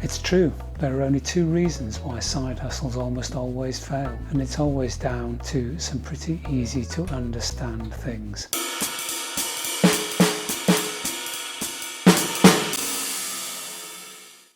It's true, there are only two reasons why side hustles almost always fail, and it's always down to some pretty easy to understand things.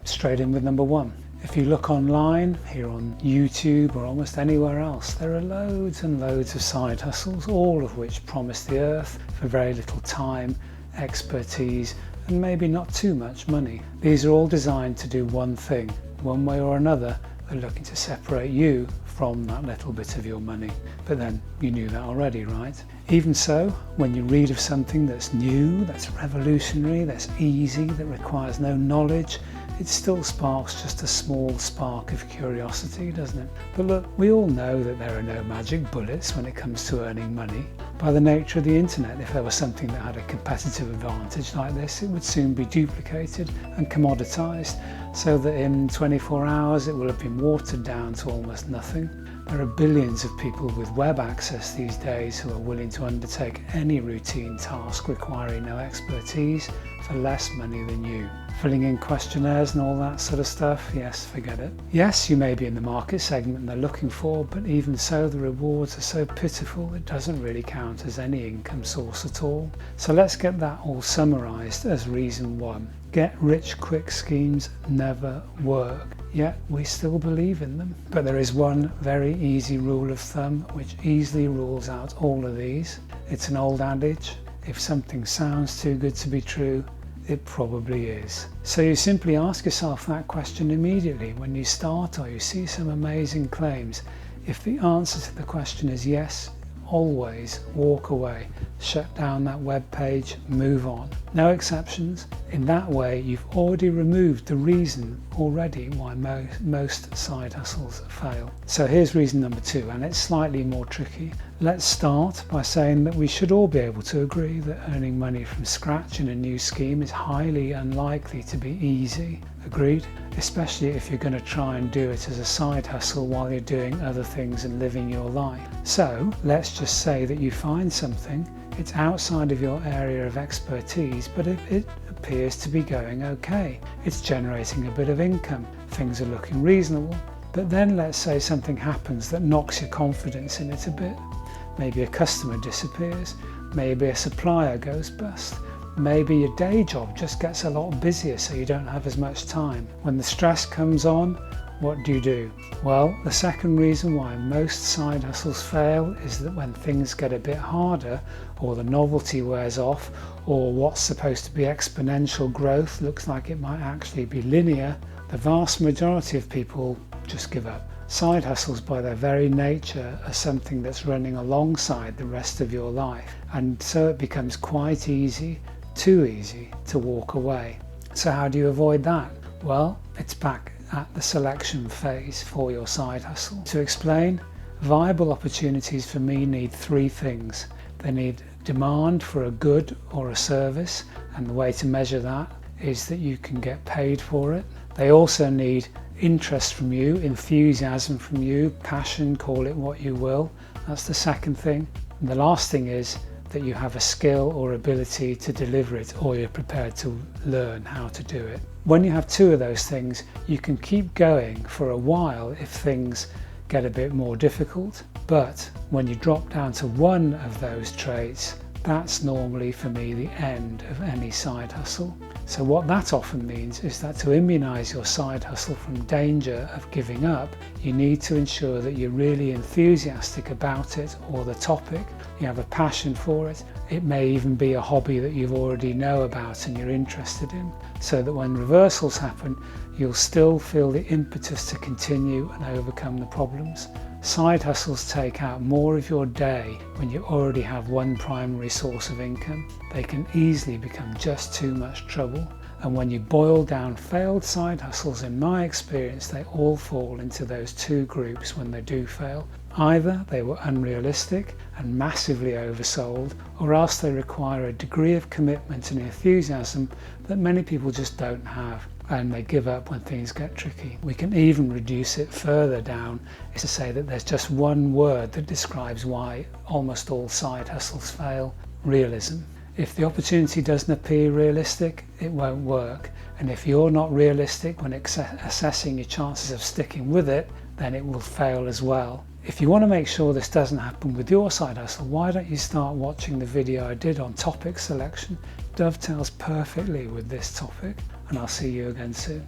Straight in with number one. If you look online, here on YouTube or almost anywhere else, there are loads and loads of side hustles, all of which promise the earth for very little time, expertise, and maybe not too much money. These are all designed to do one thing. One way or another, they're looking to separate you from that little bit of your money. But then you knew that already, right? Even so, when you read of something that's new, that's revolutionary, that's easy, that requires no knowledge, it still sparks just a small spark of curiosity, doesn't it? But look, we all know that there are no magic bullets when it comes to earning money. By the nature of the internet, if there was something that had a competitive advantage like this, it would soon be duplicated and commoditized, so that in 24 hours it will have been watered down to almost nothing. There are billions of people with web access these days who are willing to undertake any routine task requiring no expertise for less money than you. Filling in questionnaires and all that sort of stuff, yes, forget it. Yes, you may be in the market segment they're looking for, but even so the rewards are so pitiful it doesn't really count as any income source at all. So let's get that all summarised as reason one. Get rich quick schemes never work, yet we still believe in them. But there is one very easy rule of thumb which easily rules out all of these. It's an old adage: if something sounds too good to be true, it probably is. So you simply ask yourself that question immediately when you start or you see some amazing claims. If the answer to the question is yes, always walk away, shut down that web page, move on. No exceptions. In that way, you've already removed the reason already why most side hustles fail. So here's reason number two, and it's slightly more tricky. Let's start by saying that we should all be able to agree that earning money from scratch in a new scheme is highly unlikely to be easy. Agreed? Especially if you're going to try and do it as a side hustle while you're doing other things and living your life. So let's just say that you find something, it's outside of your area of expertise, but it appears to be going okay. It's generating a bit of income, things are looking reasonable. But then let's say something happens that knocks your confidence in it a bit. Maybe a customer disappears, maybe a supplier goes bust. Maybe your day job just gets a lot busier so you don't have as much time. When the stress comes on, what do? Well, the second reason why most side hustles fail is that when things get a bit harder, or the novelty wears off, or what's supposed to be exponential growth looks like it might actually be linear, the vast majority of people just give up. Side hustles by their very nature are something that's running alongside the rest of your life, and so it becomes quite easy, too easy, to walk away. So how do you avoid that? Well, it's back at the selection phase for your side hustle. To explain, viable opportunities for me need three things. They need demand for a good or a service, and the way to measure that is that you can get paid for it. They also need interest from you, enthusiasm from you, passion, call it what you will. That's the second thing. And the last thing is that you have a skill or ability to deliver it, or you're prepared to learn how to do it. When you have two of those things, you can keep going for a while if things get a bit more difficult. But when you drop down to one of those traits, that's normally for me the end of any side hustle. So what that often means is that to immunize your side hustle from danger of giving up, you need to ensure that you're really enthusiastic about it or the topic, you have a passion for it. It may even be a hobby that you already know about and you're interested in, so that when reversals happen, you'll still feel the impetus to continue and overcome the problems. Side hustles take out more of your day when you already have one primary source of income. They can easily become just too much trouble. And when you boil down failed side hustles, in my experience, they all fall into those two groups when they do fail. Either they were unrealistic and massively oversold, or else they require a degree of commitment and enthusiasm that many people just don't have, and they give up when things get tricky. We can even reduce it further down, is to say that there's just one word that describes why almost all side hustles fail: realism. If the opportunity doesn't appear realistic, it won't work. And if you're not realistic when assessing your chances of sticking with it, then it will fail as well. If you want to make sure this doesn't happen with your side hustle, why don't you start watching the video I did on topic selection? Dovetails perfectly with this topic, and I'll see you again soon.